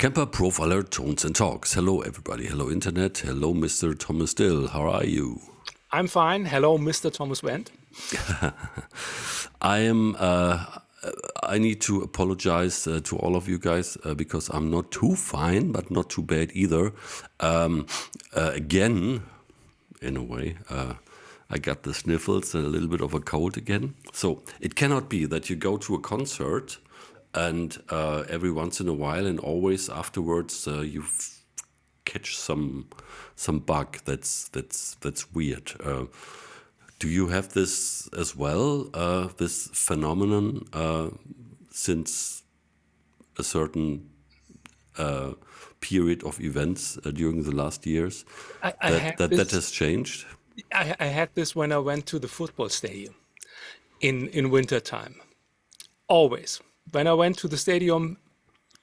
Kemper Profiler Tones and Talks. Hello, everybody. Hello, Internet. Hello, Mr. Thomas Dill. How are you? I'm fine. Hello, Mr. Thomas Wendt. I am. I need to apologize to all of you guys because I'm not too fine, but not too bad either. Again, in a way, I got the sniffles and a little bit of a cold again. So it cannot be that you go to a concert and every once in a while and always afterwards you catch some bug. That's weird. Do you have this as well? This phenomenon since a certain period of events during the last years that has changed? I had this when I went to the football stadium in winter time. Always. When I went to the stadium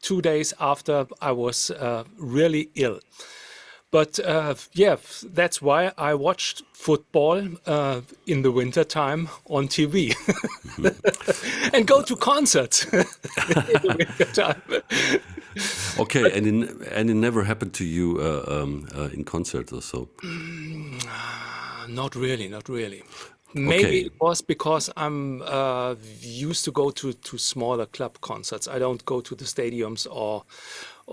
2 days after I was really ill. But yeah, that's why I watched football in the winter time on TV and go to concerts in the winter time. Okay, and it never happened to you in concerts or so? Not really, not really. Maybe it was because I'm used to go to smaller club concerts. I don't go to the stadiums or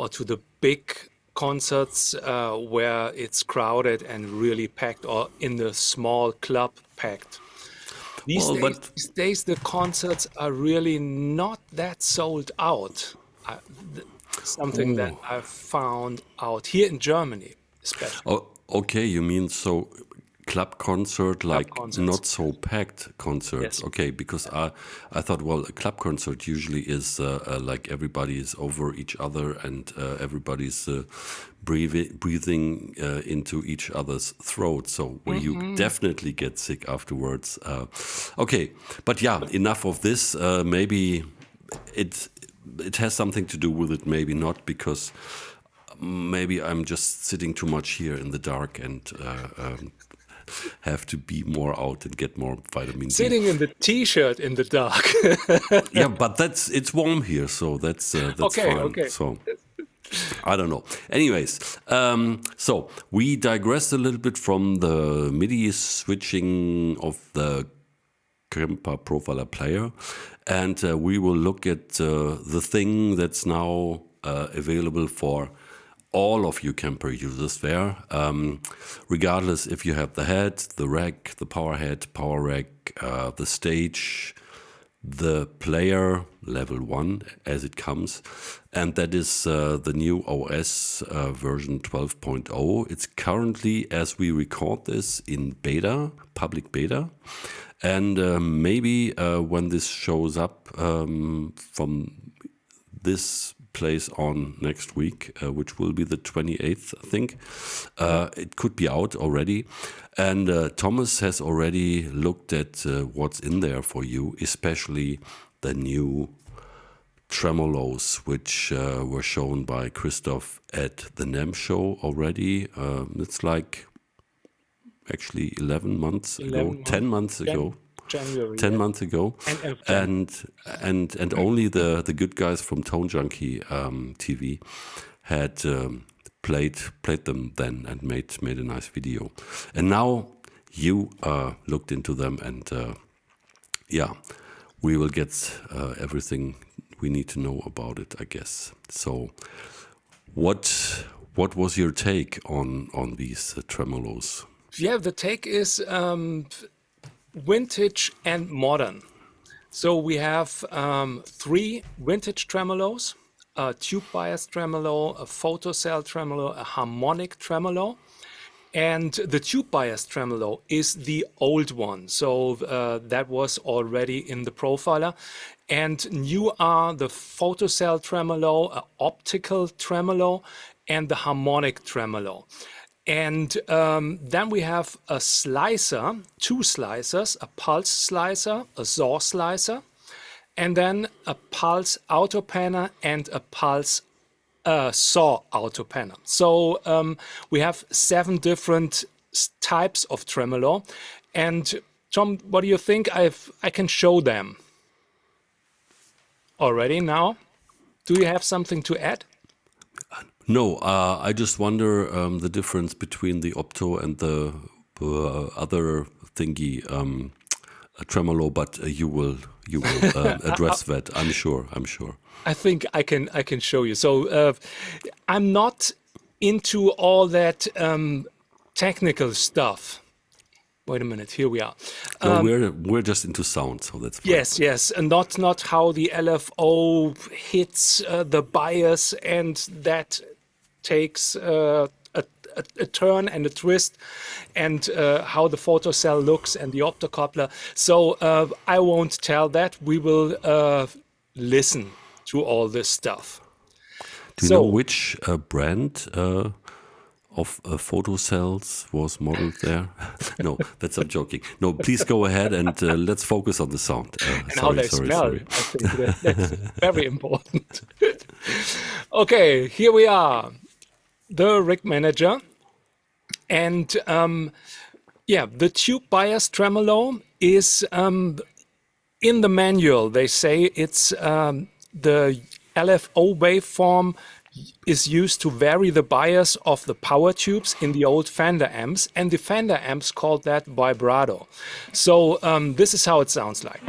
to the big concerts where it's crowded and really packed, or in the small club packed. These days the concerts are really not that sold out. Something that I've found out here in Germany, especially. Oh, okay, you mean so club concert, like not so packed concerts. Yes. Okay, because I thought, well, a club concert usually is like everybody is over each other and everybody's breathing into each other's throat, so where you definitely get sick afterwards. Okay, but yeah, enough of this. Maybe it has something to do with it, maybe not, because maybe I'm just sitting too much here in the dark and have to be more out and get more vitamin D. Sitting in the t-shirt in the dark. Yeah, but it's warm here, so that's okay, fine. Okay. So I don't know. Anyways, so we digressed a little bit from the MIDI switching of the Kemper Profiler player, and we will look at the thing that's now available for all of you Kemper users there, regardless if you have the head, the rack, the power head, power rack, the stage, the player level 1 as it comes, and that is the new OS version 12.0. It's currently, as we record this, in beta, public beta, and maybe when this shows up from this place on next week, which will be the 28th, I think. It could be out already. And Thomas has already looked at what's in there for you, especially the new tremolos, which were shown by Christoph at the NAMM show already. It's like actually 11 months ago, 10 months ago. January, 10 months ago, and only the good guys from Tone Junkie TV had played them then and made a nice video. And now you looked into them, and yeah, we will get everything we need to know about it, I guess. So, what was your take on these tremolos? Yeah, the take is vintage and modern. So we have 3 vintage tremolos, a tube bias tremolo, a photocell tremolo, a harmonic tremolo. And the tube bias tremolo is the old one. So that was already in the profiler. And new are the photocell tremolo, an optical tremolo, and the harmonic tremolo. And then we have a slicer, 2 slicers, a pulse slicer, a saw slicer, and then a pulse autopanner and a pulse saw autopanner. So we have 7 different types of tremolo. And Tom, what do you think? I can show them already now. Do you have something to add? No, I just wonder the difference between the opto and the other thingy, a tremolo. But you will address that. I'm sure. I'm sure. I think I can show you. So I'm not into all that technical stuff. Wait a minute, here we are. No, we're just into sound, so that's fine. Yes, yes, and not how the LFO hits the bias, and that takes a turn and a twist, and how the photocell looks and the optocoupler. So I won't tell that. We will listen to all this stuff. Do you know So which brand of photocells was modeled there? No, that's I'm joking. No, please go ahead and let's focus on the sound. and how they smell. Sorry. I think that's very important. Okay, here we are, the rig manager, and yeah, the tube bias tremolo is in the manual. They say it's the LFO waveform is used to vary the bias of the power tubes in the old Fender amps, and the Fender amps called that vibrato. So this is how it sounds like.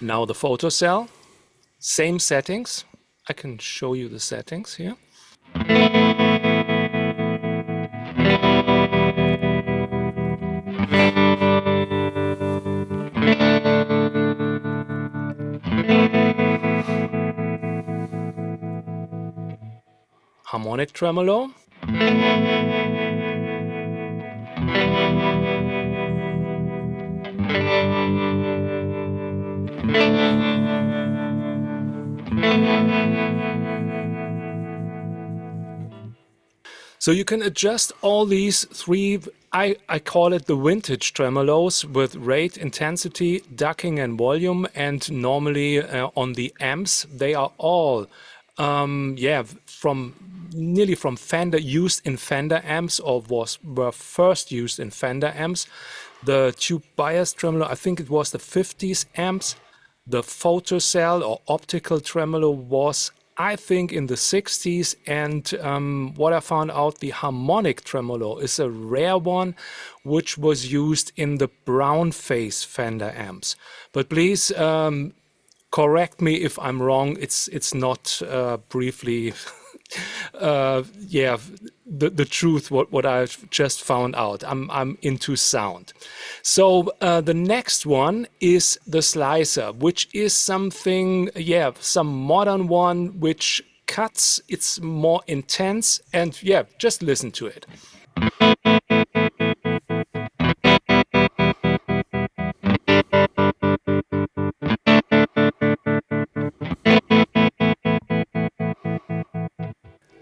Now the photocell, same settings. I can show you the settings here. Harmonic tremolo. So you can adjust all these three, I call it the vintage tremolos, with rate, intensity, ducking and volume, and normally on the amps, they are all yeah, nearly from Fender, used in Fender amps, or were first used in Fender amps. The tube bias tremolo, I think it was the 50s amps. The photocell or optical tremolo was, I think, in the 60s. And what I found out, the harmonic tremolo is a rare one, which was used in the brown face Fender amps. But please correct me if I'm wrong. It's not briefly yeah, the truth, what I've just found out. I'm into sound. So the next one is the slicer, which is something, yeah, some modern one which cuts. It's more intense, and yeah, just listen to it.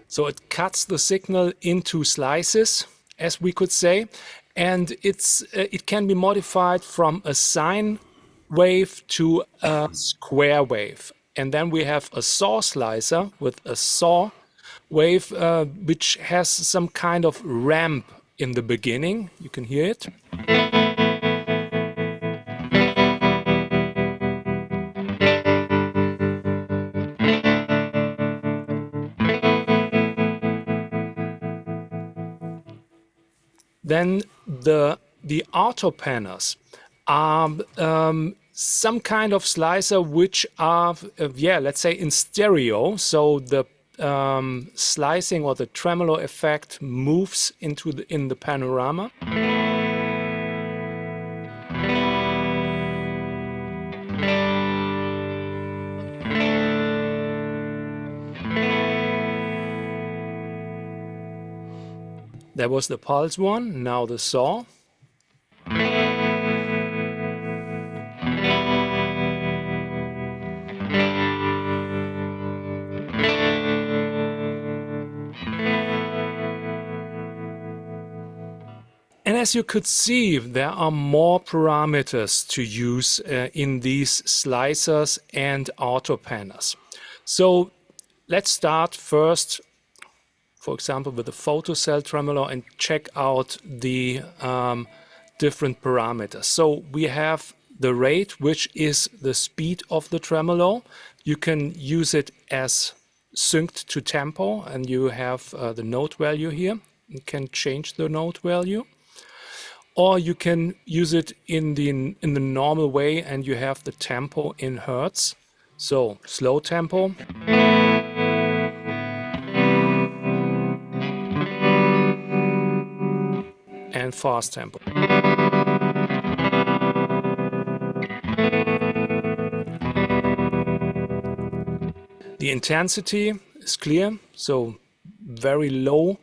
So it cuts the signal into slices, as we could say, and it can be modified from a sine wave to a square wave. And then we have a saw slicer with a saw wave, which has some kind of ramp in the beginning. You can hear it. Then the auto panners are some kind of slicer which are, yeah, let's say in stereo. So the slicing or the tremolo effect moves in the panorama. That was the pulse one. Now the saw. And as you could see, there are more parameters to use in these slicers and auto panners. So let's start first for example, with the photocell tremolo and check out the different parameters. So we have the rate, which is the speed of the tremolo. You can use it as synced to tempo, and you have the note value here. You can change the note value. Or you can use it in the normal way, and you have the tempo in hertz. So slow tempo. And fast tempo. The intensity is clear, so very low.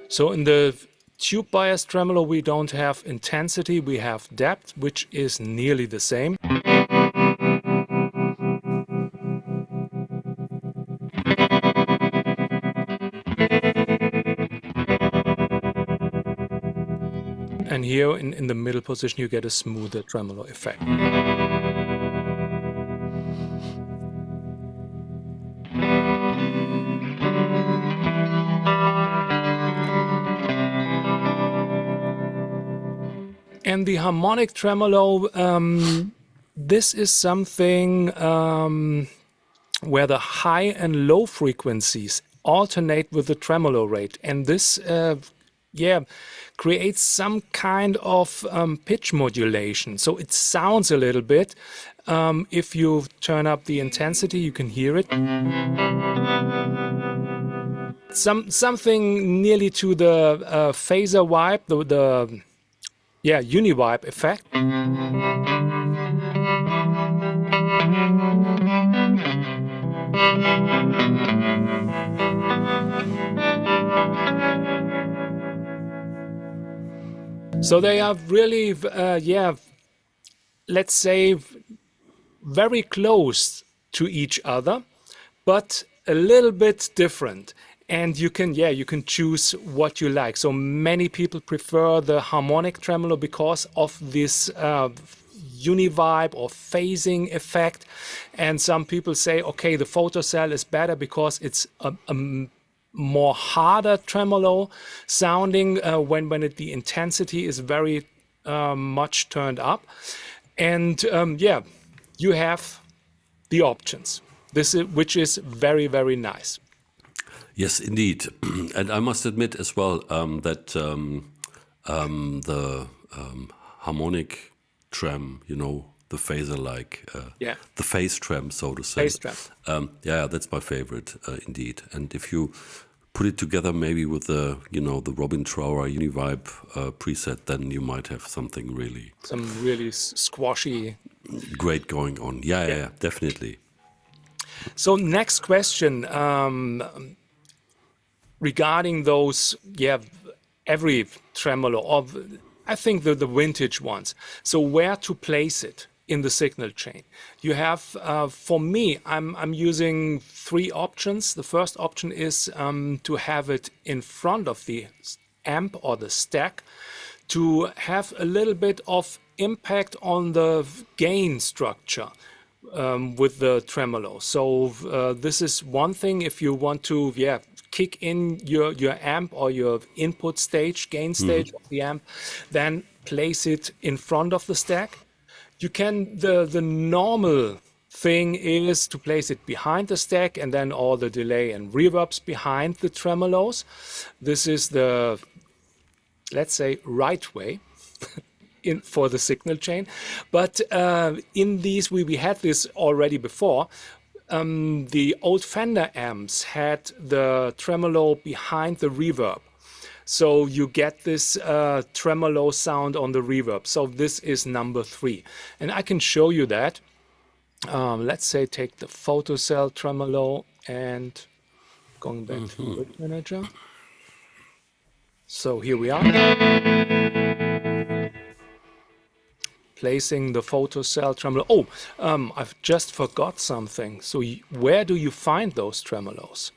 So in the tube bias tremolo, we don't have intensity, we have depth, which is nearly the same. And here in the middle position, you get a smoother tremolo effect. And the harmonic tremolo, this is something where the high and low frequencies alternate with the tremolo rate. And this, creates some kind of pitch modulation. So it sounds a little bit. If you turn up the intensity, you can hear it. Something nearly to the phaser vibe, the uni-vibe effect. So they are really, let's say, very close to each other, but a little bit different. And you can choose what you like. So many people prefer the harmonic tremolo because of this uni-vibe or phasing effect. And some people say, okay, the photocell is better because it's a more harder tremolo sounding when the intensity is very much turned up. And you have the options. Which is very, very nice. Yes, indeed. And I must admit as well that the harmonic trem, the phaser-like, the phase trem, so to say. Phase trem. That's my favorite, indeed. And if you put it together maybe with the, the Robin Trower Univibe preset, then you might have something really... Some really squashy... great going on. Yeah, definitely. So next question regarding those, every tremolo, or I think the vintage ones. So where to place it in the signal chain? You have, for me, I'm using three options. The first option is to have it in front of the amp or the stack to have a little bit of impact on the gain structure. With the tremolo. So this is one thing. If you want to kick in your amp or your input stage, gain stage of the amp, then place it in front of the stack. You can, the normal thing is to place it behind the stack and then all the delay and reverbs behind the tremolos. This is the, let's say, right way. For the signal chain, but in these we had this already before. The old Fender amps had the tremolo behind the reverb, so you get this tremolo sound on the reverb. So this is number 3, and I can show you that. Let's say take the photocell tremolo and going back to Bridge Manager. So here we are. placing the photocell tremolo. Oh, I've just forgot something. So where do you find those tremolos?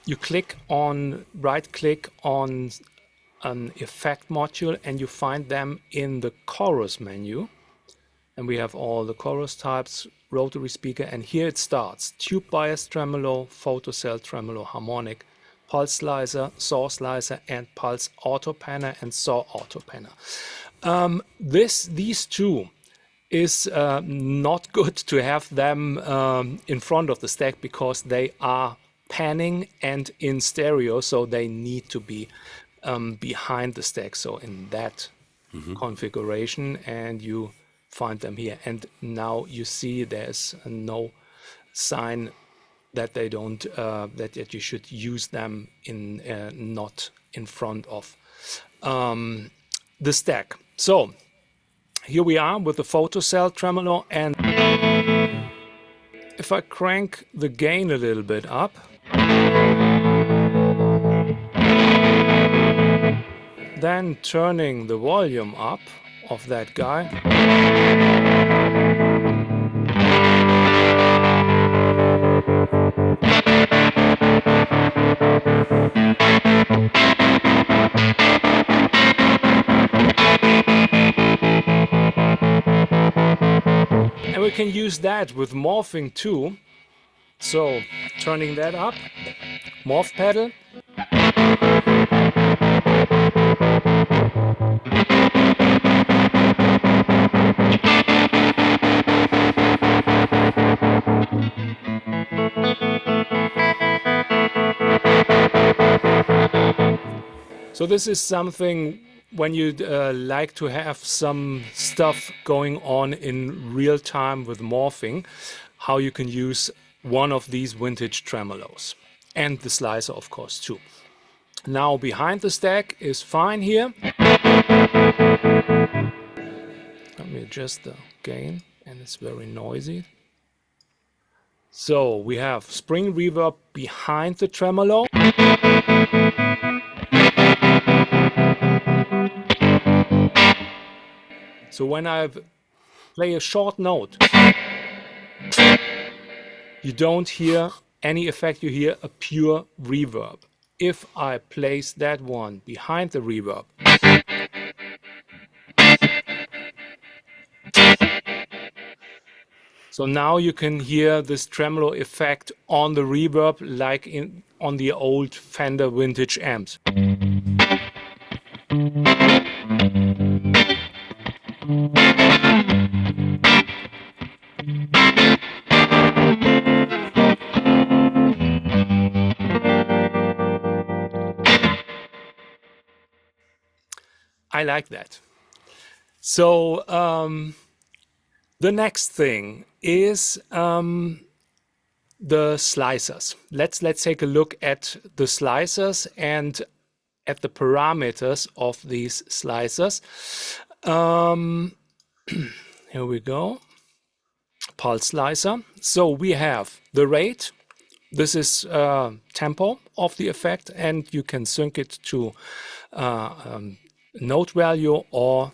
You right click on an effect module and you find them in the chorus menu. And we have all the chorus types, rotary speaker, and here it starts. Tube bias tremolo, photocell tremolo, harmonic, pulse slicer, saw slicer, and pulse auto panner and saw auto panner. These two is not good to have them in front of the stack because they are panning and in stereo, so they need to be behind the stack. So in that configuration, and you find them here. And now you see there's no sign that they don't that you should use them in not in front of the stack. So here we are with the photocell tremolo, and if I crank the gain a little bit up, then turning the volume up of that guy, and we can use that with morphing too. So turning that up, morph pedal, so this is something when you like to have some stuff going on in real time with morphing, how you can use one of these vintage tremolos, and the slicer of course too. Now behind the stack is fine here. Let me adjust the gain, and it's very noisy. So we have spring reverb behind the tremolo. So when I play a short note, you don't hear any effect, you hear a pure reverb. If I place that one behind the reverb, so now you can hear this tremolo effect on the reverb like on the old Fender vintage amps. I like that. So the next thing is the slicers. Let's take a look at the slicers and at the parameters of these slicers. Here we go. Pulse slicer. So we have the rate. This is tempo of the effect, and you can sync it to note value or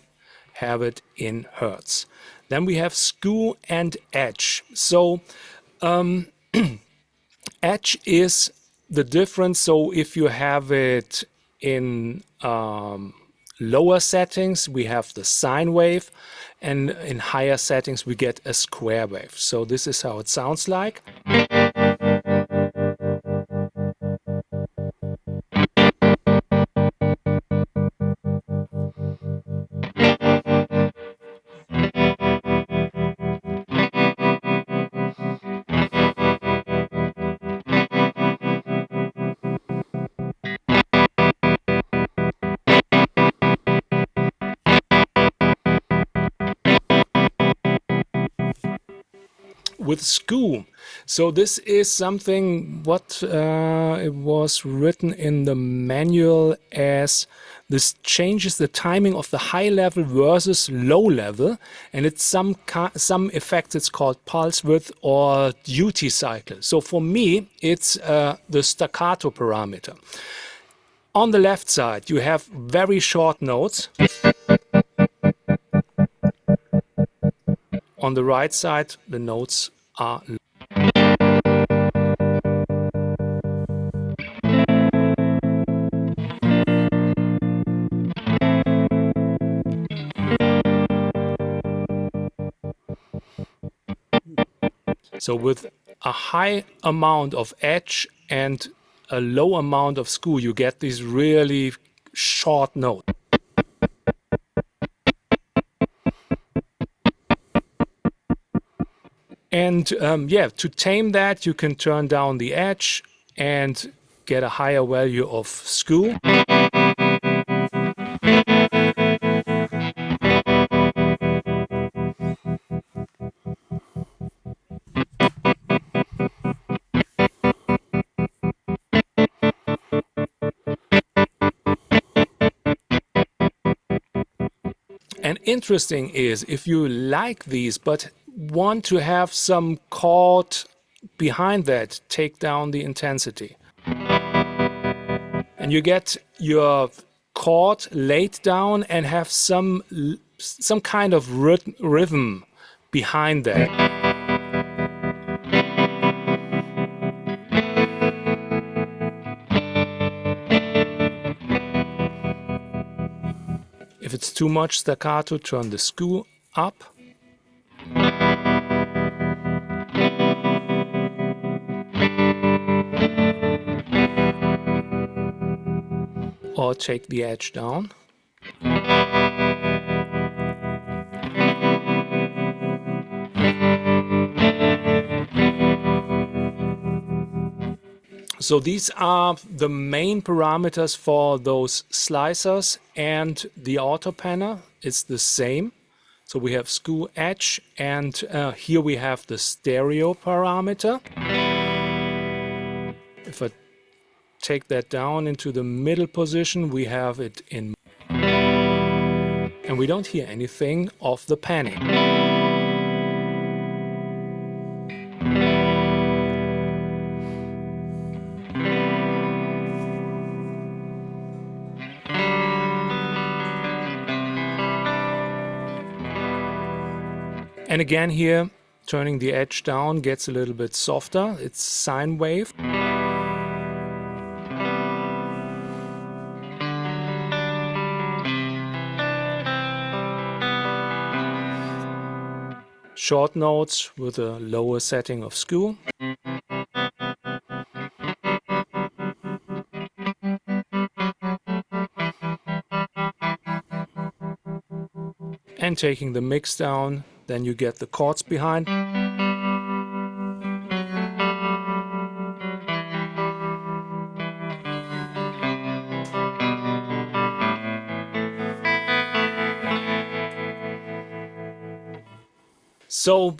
have it in hertz. Then we have skew and edge. So edge is the difference. So if you have it in lower settings, we have the sine wave, and in higher settings we get a square wave. So this is how it sounds like. With skew, so this is something what it was written in the manual as this changes the timing of the high level versus low level, and it's some effects it's called pulse width or duty cycle. So for me it's the staccato parameter. On the left side you have very short notes. on the right side, the notes are low. So with a high amount of edge and a low amount of skew, you get these really short notes. And yeah, to tame that, you can turn down the edge and get a higher value of skew. And interesting is, if you like these but want to have some chord behind that, take down the intensity. And you get your chord laid down and have some kind of rhythm behind that. If it's too much staccato, turn the skew up. Or take the edge down. So these are the main parameters for those slicers, and the auto panner is the same. So we have skew, edge, and here we have the stereo parameter. If I take that down into the middle position, we have it in, and we don't hear anything of the panning. And again here, turning the edge down gets a little bit softer. It's sine wave. Short notes with a lower setting of skew. And taking the mix down, then you get the chords behind. So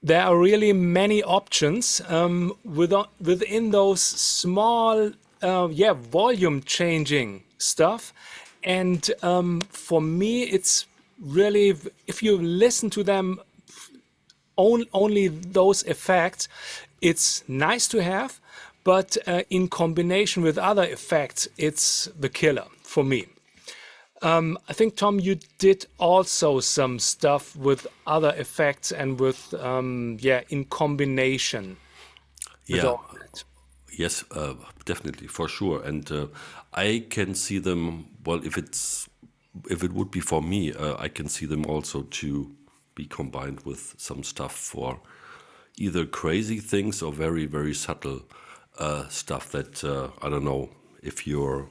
there are really many options within those small, volume changing stuff. And for me, it's really, if you listen to them, only those effects, it's nice to have, but in combination with other effects, it's the killer for me. I think, Tom, you did also some stuff with other effects and with, in combination. With all that. Yes, definitely, for sure. And I can see them, well, if it would be for me, I can see them also to be combined with some stuff for either crazy things or very, very subtle stuff that, I don't know, if you're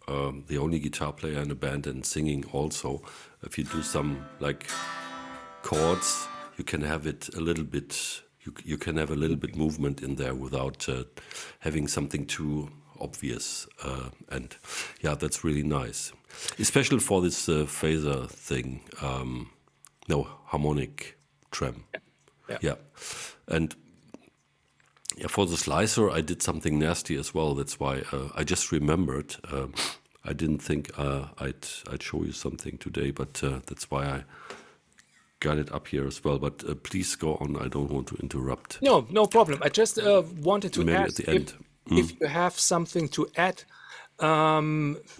the only guitar player in a band and singing also, if you do some like chords, you can have it a little bit, you can have a little bit movement in there without having something too obvious. And yeah, that's really nice. Especially for this phaser thing, harmonic trem. Yeah. And yeah, for the slicer, I did something nasty as well. That's why I just remembered. I didn't think I'd show you something today, but that's why I got it up here as well. But please go on. I don't want to interrupt. No problem. I just wanted to Maybe ask at the end. if you have something to add.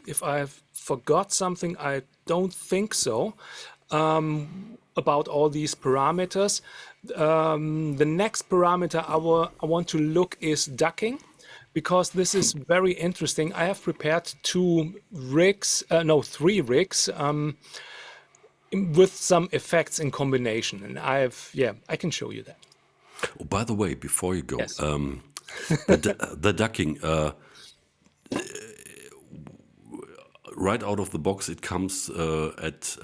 If I forgot something, I don't think so. about all these parameters. The next parameter I want to look is ducking, because this is very interesting. I have prepared three rigs, with some effects in combination, and I can show you that. Oh, by the way, before you go, Yes. the ducking, right out of the box, it comes at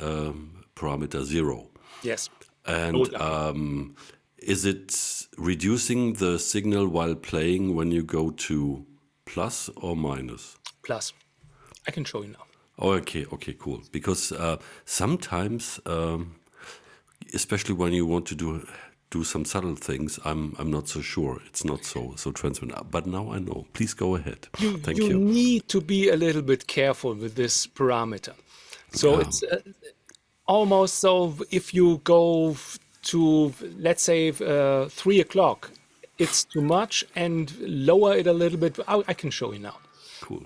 parameter 0. Yes. And is it reducing the signal while playing when you go to plus or minus? Plus. I can show you now. Oh, okay, cool. Because sometimes, especially when you want to do some subtle things, I'm not so sure. It's not so transparent. But now I know. Please go ahead. Thank you. You need to be a little bit careful with this parameter. So it's almost so if you go to, let's say, 3 o'clock, it's too much, and lower it a little bit. I can show you now. Cool.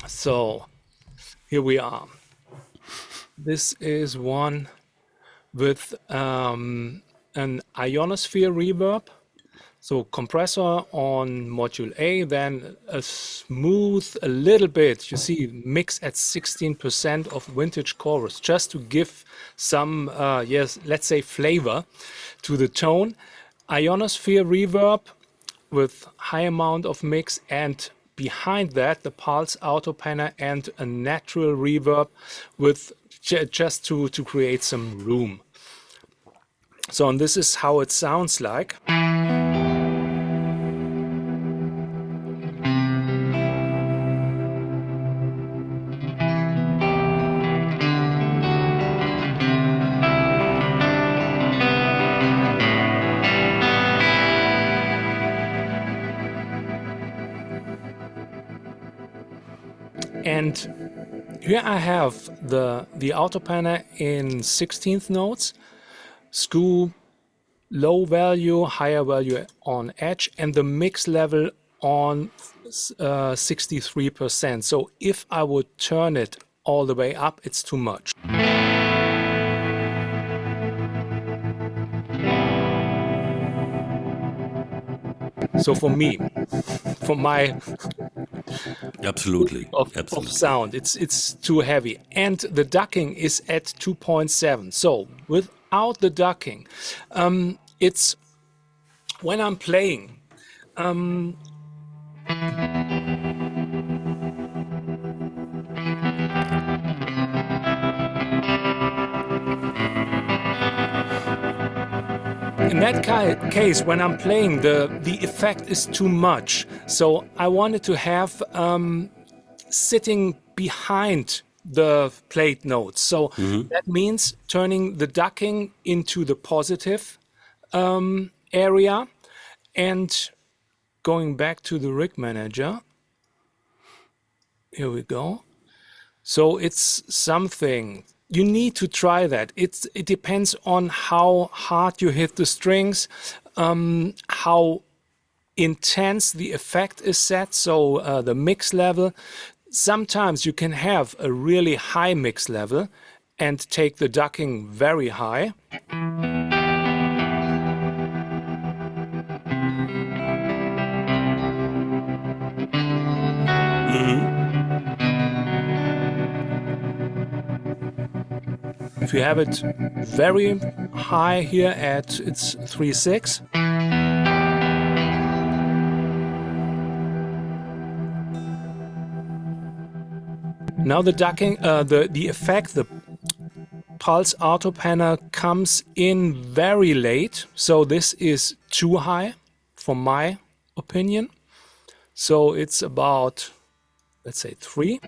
So here we are. This is one with an ionosphere reverb. So compressor on module A, then a smooth, a little bit, you see, mix at 16% of vintage chorus, just to give some, let's say flavor to the tone. Ionosphere reverb with high amount of mix, and behind that, the pulse auto panner and a natural reverb with just to create some room. So, and this is how it sounds like. And here I have the auto panner in 16th notes, skew low value, higher value on edge, and the mix level on 63%. So if I would turn it all the way up, it's too much. So for me, for my Absolutely. of sound, it's too heavy, and the ducking is at 2.7. So without the ducking, it's when I'm playing. In that case, when I'm playing, the effect is too much. So I wanted to have sitting behind the played notes. So that means turning the ducking into the positive area, and going back to the rig manager. Here we go. So it's something. You need to try that. It depends on how hard you hit the strings, how intense the effect is set, so the mix level. Sometimes you can have a really high mix level and take the ducking very high. If you have it very high here at it's 3.6. Now the ducking, the effect, the pulse auto panner comes in very late, so this is too high for my opinion. So it's about, let's say, 3.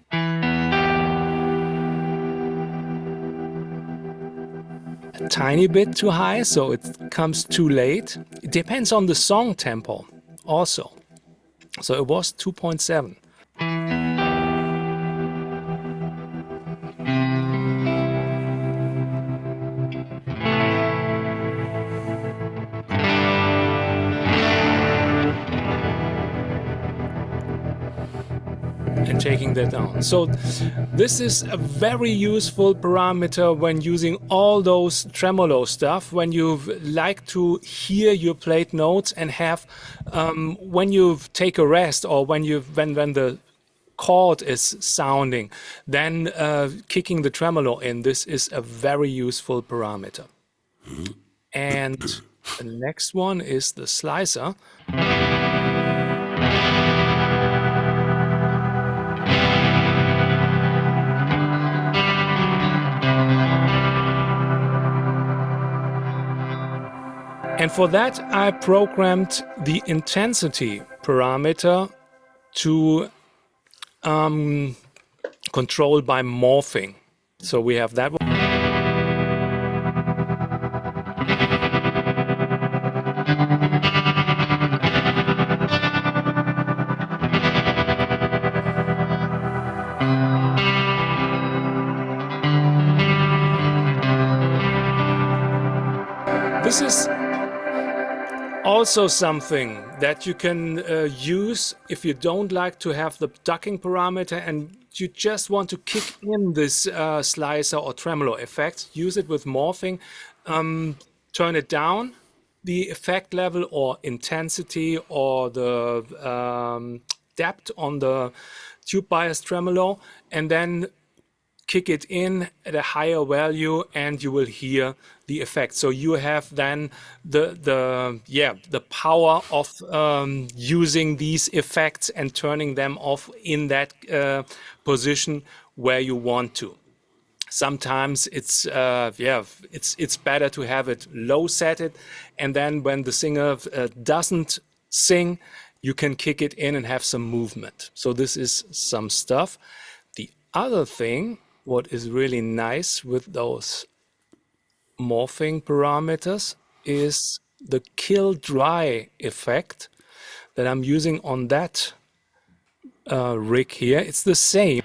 A tiny bit too high, so it comes too late. It depends on the song tempo also. So it was 2.7. And taking that down. So this is a very useful parameter when using all those tremolo stuff, when you like to hear your played notes and have, when you take a rest or when the chord is sounding, then kicking the tremolo in, this is a very useful parameter. And the next one is the slicer. And for that, I programmed the intensity parameter to control by morphing. So we have that one. This is also something that you can use if you don't like to have the ducking parameter and you just want to kick in this slicer or tremolo effect. Use it with morphing. Turn it down, the effect level or intensity or the depth on the tube bias tremolo, and then kick it in at a higher value and you will hear the effect. So you have then the power of using these effects and turning them off in that position where you want to. Sometimes it's better to have it low set it, and then when the singer doesn't sing, you can kick it in and have some movement. So this is some stuff. The other thing, what is really nice with those morphing parameters, is the kill dry effect that I'm using on that rig here. It's the same.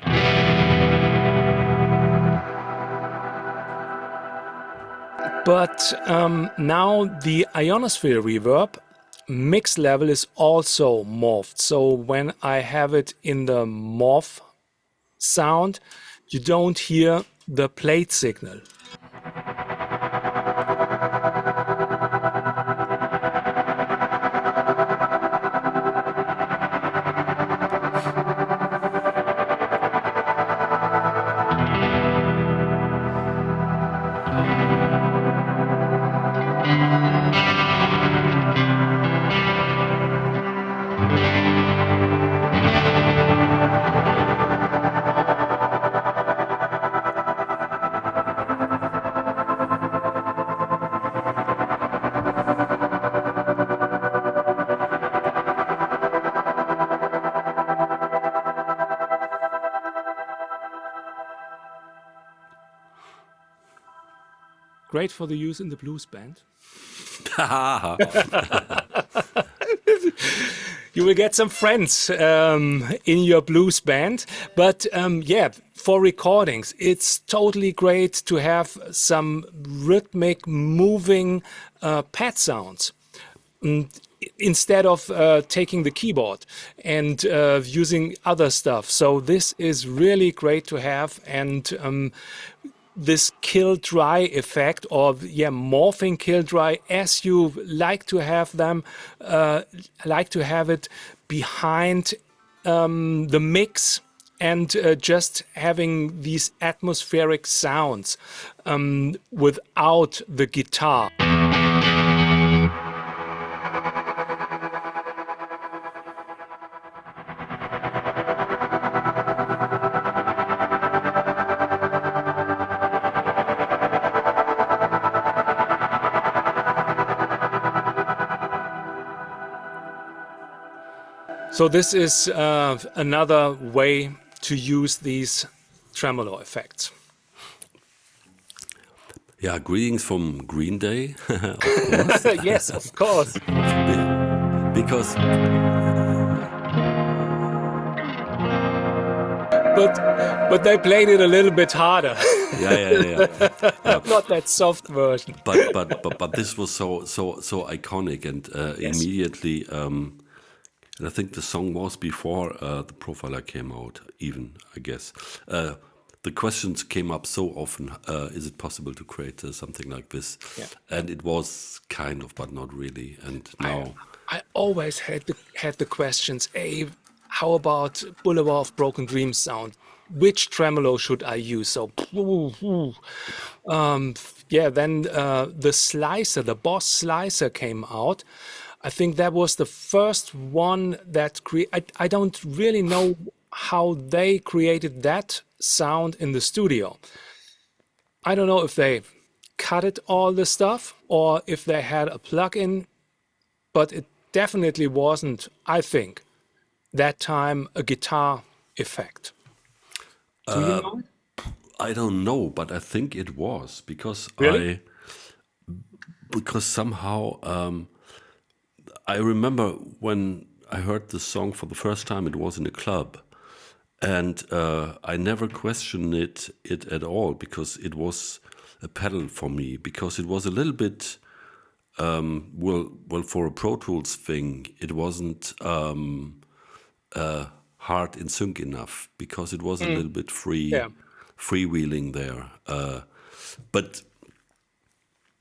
But now the ionosphere reverb mix level is also morphed. So when I have it in the morph sound, you don't hear the plate signal. Great for the use in the blues band. You will get some friends in your blues band. But for recordings, it's totally great to have some rhythmic, moving pad sounds. Instead of taking the keyboard and using other stuff. So this is really great to have, and this kill dry effect, or morphing kill dry, as you like to have them, like to have it behind the mix, and just having these atmospheric sounds without the guitar. So this is another way to use these tremolo effects. Yeah, greetings from Green Day. Yes, of course. Because but they played it a little bit harder. yeah. Not that soft version. But this was so iconic, and Yes. immediately And I think the song was before the profiler came out, even, I guess. The questions came up so often, is it possible to create something like this? Yeah. And it was kind of, but not really. And now, I always had the questions, hey, how about Boulevard of Broken Dreams sound? Which tremolo should I use? So, yeah, then the slicer, the Boss slicer came out. I think that was the first one that I don't really know how they created that sound in the studio. I don't know if they cut it all the stuff or if they had a plug-in, but it definitely wasn't, I think, that time a guitar effect. Do you know it? I don't know, but I think it was Really? because somehow I remember when I heard the song for the first time, it was in a club. And I never questioned it at all because it was a pedal for me, because it was a little bit, well, for a Pro Tools thing, it wasn't hard in sync enough because it was a little bit Yeah. freewheeling there. But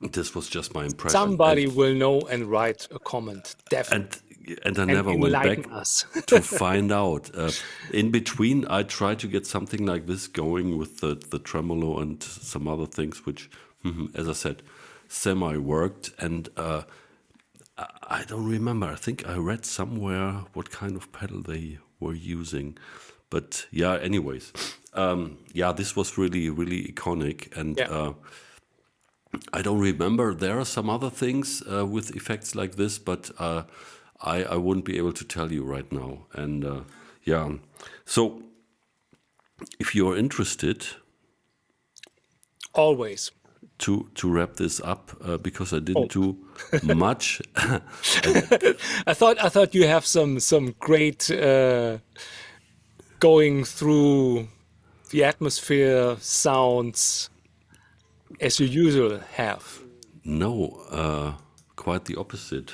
this was just my impression. Somebody will know and write a comment, And definitely, and I and never went back enlighten us. to find out. In between, I tried to get something like this going with the tremolo and some other things, which, as I said, semi worked. And I don't remember. I think I read somewhere what kind of pedal they were using. But yeah, anyways, yeah, this was really, really iconic. And Yeah. I don't remember. There are some other things with effects like this, but I wouldn't be able to tell you right now. And yeah, so if you're interested Always. to wrap this up, because I Oh, didn't do much. I thought you have some great going through the atmosphere sounds as you usually have. No, quite the opposite.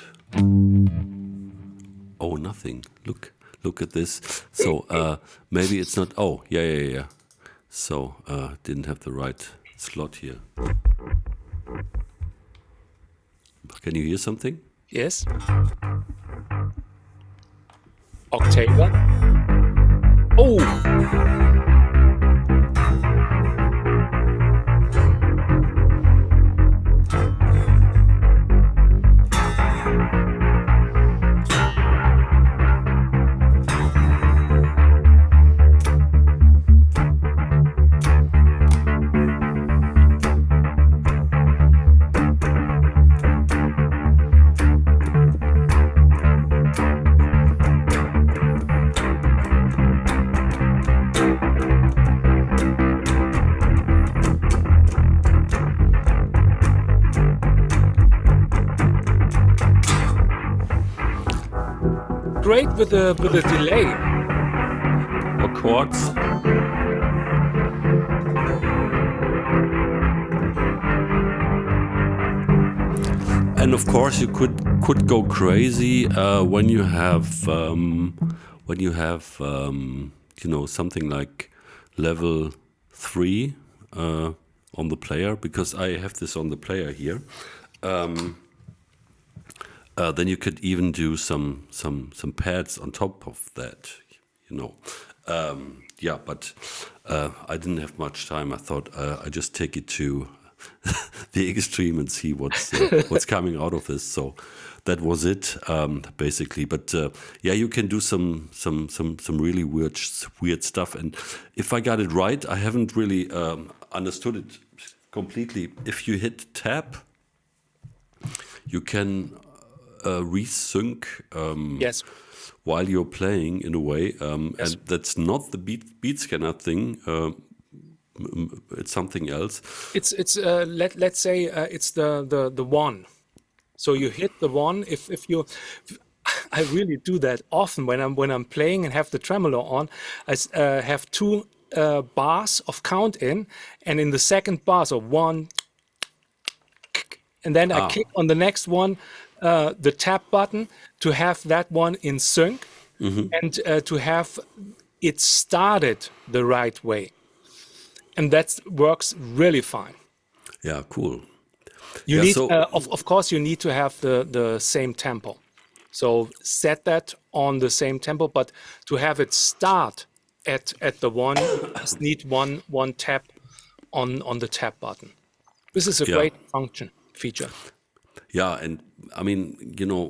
Oh, nothing. Look at this. So maybe it's not. Oh, yeah. So didn't have the right slot here. Can you hear something? Yes. Octaver. Oh, great with the delay. Or chords? And of course, you could go crazy when you have something like level 3 on the player, because I have this on the player here. Then you could even do some pads on top of that, you know. Yeah, but I didn't have much time. I thought I just take it to the extreme and see what's coming out of this. So that was it, basically. But yeah, you can do some really weird stuff. And if I got it right, I haven't really understood it completely. If you hit tab, you can resync Yes. while you're playing in a way, and that's not the beat scanner thing. It's something else. It's let's say it's the one. So you hit the one if you. I really do that often when I'm playing and have the tremolo on. I have two bars of count in, and in the second bar, so one, and then I kick on the next one the tap button, to have that one in sync, and to have it started the right way. And that works really fine. Yeah, cool. You Yeah, need, so of course, you need to have the same tempo. So set that on the same tempo, but to have it start at the one, you just need one tap on the tap button. This is a yeah, great feature. yeah, and I mean,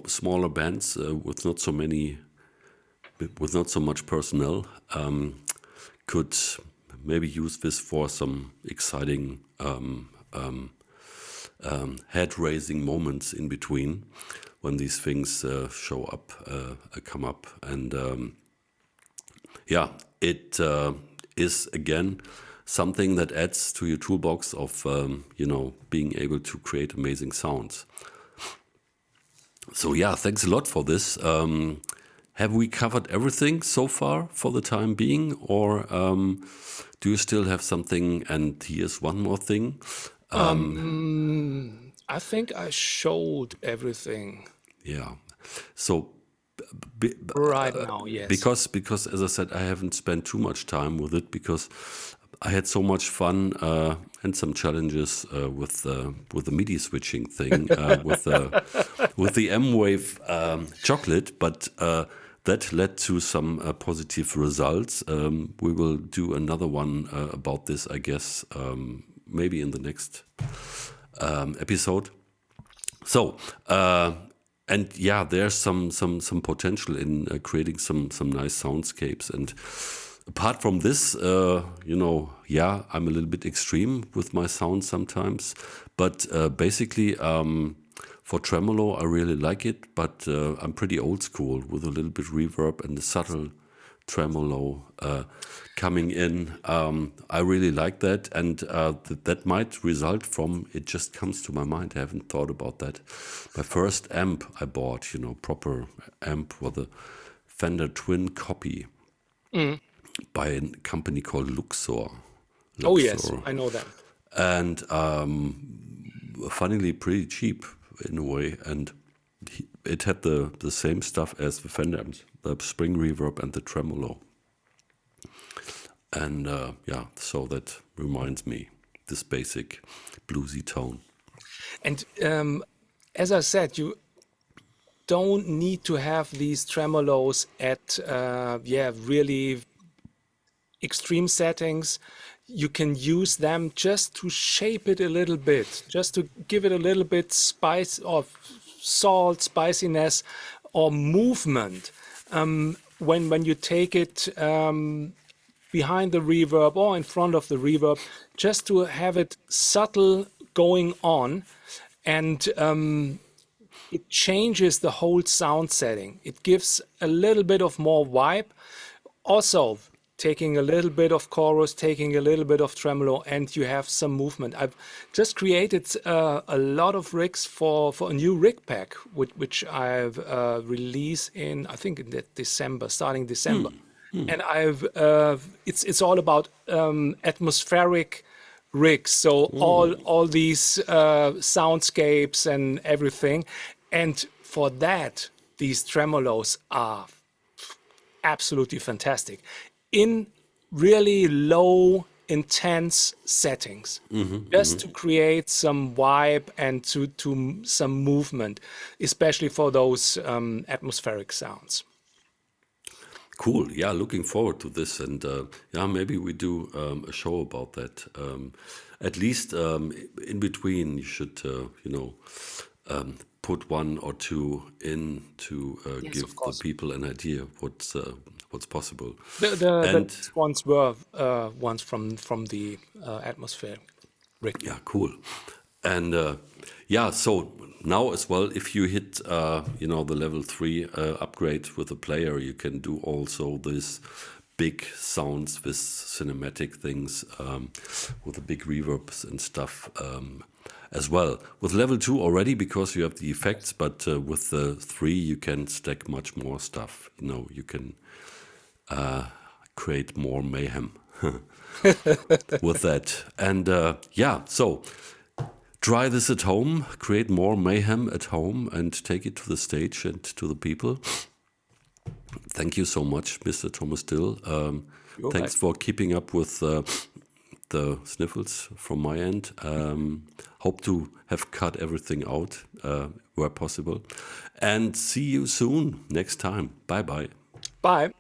smaller bands with not so many, with not so much personnel, could maybe use this for some exciting head-raising moments in between when these things show up, come up, and yeah, it is again something that adds to your toolbox of being able to create amazing sounds. So yeah, thanks a lot for this. Have we covered everything so far for the time being, or do you still have something? And here's one more thing. I think I showed everything Yeah. So be, right now. Yes. because as I said, I haven't spent too much time with it because I had so much fun and some challenges with the MIDI switching thing with the M-Wave chocolate, but that led to some positive results. We will do another one about this, I guess, maybe in the next episode. So, and yeah, there's some potential in creating some nice soundscapes. And apart from this, yeah, I'm a little bit extreme with my sound sometimes. But basically, for tremolo, I really like it. But I'm pretty old school with a little bit reverb and a subtle tremolo coming in. I really like that, and that might result from, it just comes to my mind, I haven't thought about that. My first amp I bought, proper amp, was a Fender Twin Copy by a company called Luxor. Oh yes, I know them. And funnily pretty cheap in a way, and it had the same stuff as the Fender amps, the spring reverb and the tremolo. And yeah, so that reminds me this basic bluesy tone. And as I said, you don't need to have these tremolos at really extreme settings. You can use them just to shape it a little bit, just to give it a little bit spice of salt, spiciness, or movement. When you take it behind the reverb or in front of the reverb, just to have it subtle going on, and it changes the whole sound setting. It gives a little bit of more vibe. Also, taking a little bit of chorus, taking a little bit of tremolo, and you have some movement. I've just created a lot of rigs for a new rig pack, which I've released in, I think, in December, starting December. And it's all about atmospheric rigs, so all these soundscapes and everything. And for that, these tremolos are absolutely fantastic in really low intense settings, just to create some vibe and to some movement, especially for those atmospheric sounds. Cool. Yeah, looking forward to this, and yeah, maybe we do a show about that. At least in between, you should put one or two in to Yes, give of the course. people an idea what's possible. The And ones were ones from the atmosphere rig. yeah, cool. And yeah, so now as well, if you hit the level 3 upgrade with the player, you can do also this big sounds with cinematic things with the big reverbs and stuff as well. With level 2 already, because you have the effects, but with the 3 you can stack much more stuff. You can create more mayhem with that. And yeah, so try this at home, create more mayhem at home, and take it to the stage and to the people. Thank you so much, Mr. Thomas Dill. Thanks for keeping up with the sniffles from my end. Hope to have cut everything out where possible. And see you soon next time. Bye-bye. Bye.